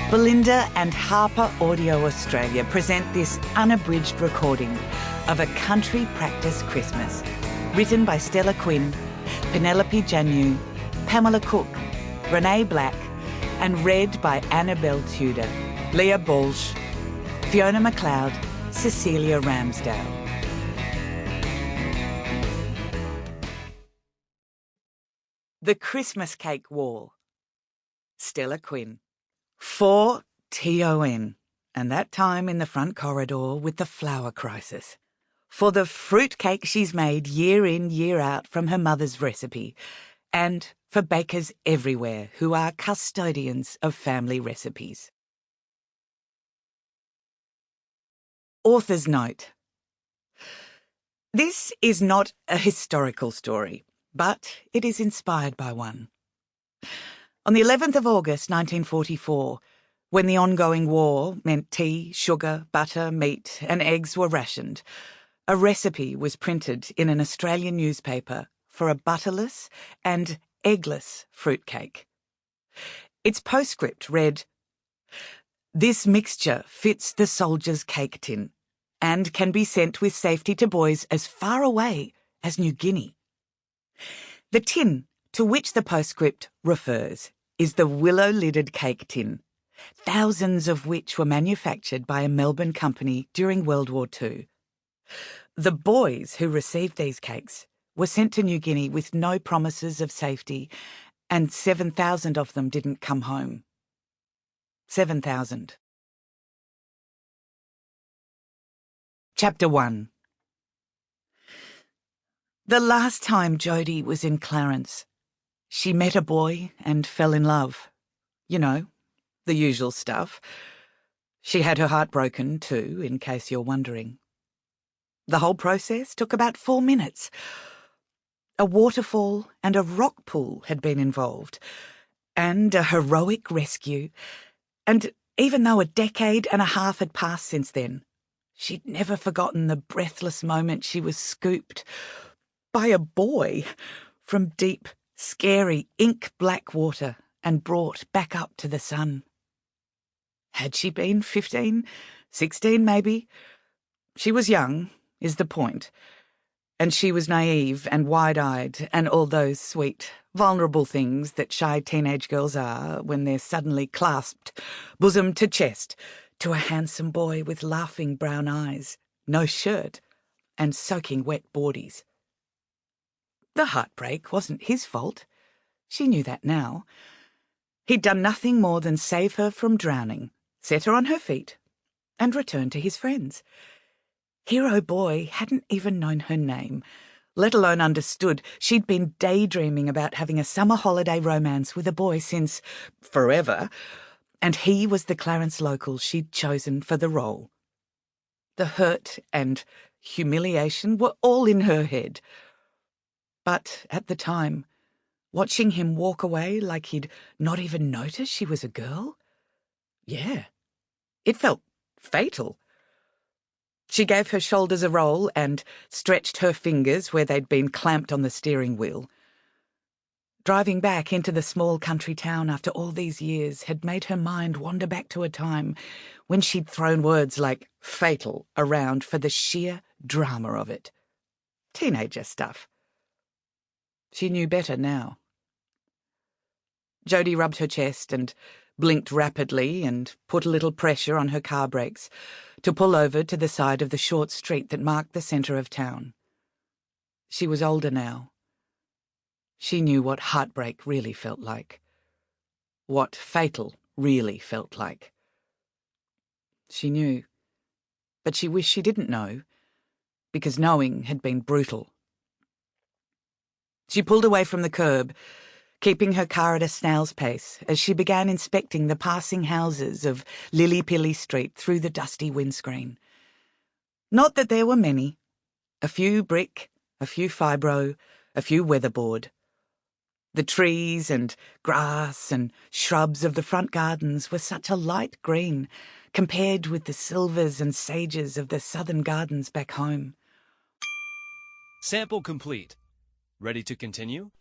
Belinda and HarperAudio Australia present this unabridged recording of A Country Practice Christmas, written by Stella Quinn, Penelope Janu, Pamela Cook, Renee Black, and read by Annabelle Tudor, Leah Baulch, Fiona Macleod, Cecelia Ramsdale. The Christmas Cake Wall. Stella Quinn. 4 TON, and that time in the front corridor with the flour crisis. For the fruit cake she's made year in, year out from her mother's recipe, and for bakers everywhere who are custodians of family recipes. Author's note. This is not a historical story, but it is inspired by one. On the 11th of August 1944, when the ongoing war meant tea, sugar, butter, meat and eggs were rationed, a recipe was printed in an Australian newspaper for a butterless and eggless fruitcake. Its postscript read, "This mixture fits the soldier's cake tin and can be sent with safety to boys as far away as New Guinea." The tin to which the postscript refers is the willow-lidded cake tin, thousands of which were manufactured by a Melbourne company during World War II. The boys who received these cakes were sent to New Guinea with no promises of safety, and 7,000 of them didn't come home. 7,000. Chapter 1. The last time Jodie was in Clarence, she met a boy and fell in love. You know, the usual stuff. She had her heart broken too, in case you're wondering. The whole process took about 4 minutes. A waterfall and a rock pool had been involved, and a heroic rescue. And even though a decade and a half had passed since then, she'd never forgotten the breathless moment she was scooped by a boy from deep, scary, ink-black water and brought back up to the sun. Had she been 15, 16 maybe? She was young, is the point, and she was naive and wide-eyed and all those sweet, vulnerable things that shy teenage girls are when they're suddenly clasped, bosom to chest, to a handsome boy with laughing brown eyes, no shirt, and soaking wet boardies. The heartbreak wasn't his fault. She knew that now. He'd done nothing more than save her from drowning, set her on her feet, and return to his friends. Hero Boy hadn't even known her name, let alone understood she'd been daydreaming about having a summer holiday romance with a boy since forever, and he was the Clarence local she'd chosen for the role. The hurt and humiliation were all in her head. But at the time, watching him walk away like he'd not even noticed she was a girl? Yeah, it felt fatal. She gave her shoulders a roll and stretched her fingers where they'd been clamped on the steering wheel. Driving back into the small country town after all these years had made her mind wander back to a time when she'd thrown words like fatal around for the sheer drama of it. Teenager stuff. She knew better now. Jodie rubbed her chest and blinked rapidly and put a little pressure on her car brakes to pull over to the side of the short street that marked the centre of town. She was older now. She knew what heartbreak really felt like. What fatal really felt like. She knew. But she wished she didn't know, because knowing had been brutal. She pulled away from the curb, keeping her car at a snail's pace as she began inspecting the passing houses of Lilly-Pilly Street through the dusty windscreen. Not that there were many. A few brick, a few fibro, a few weatherboard. The trees and grass and shrubs of the front gardens were such a light green compared with the silvers and sages of the southern gardens back home. Sample complete. Ready to continue?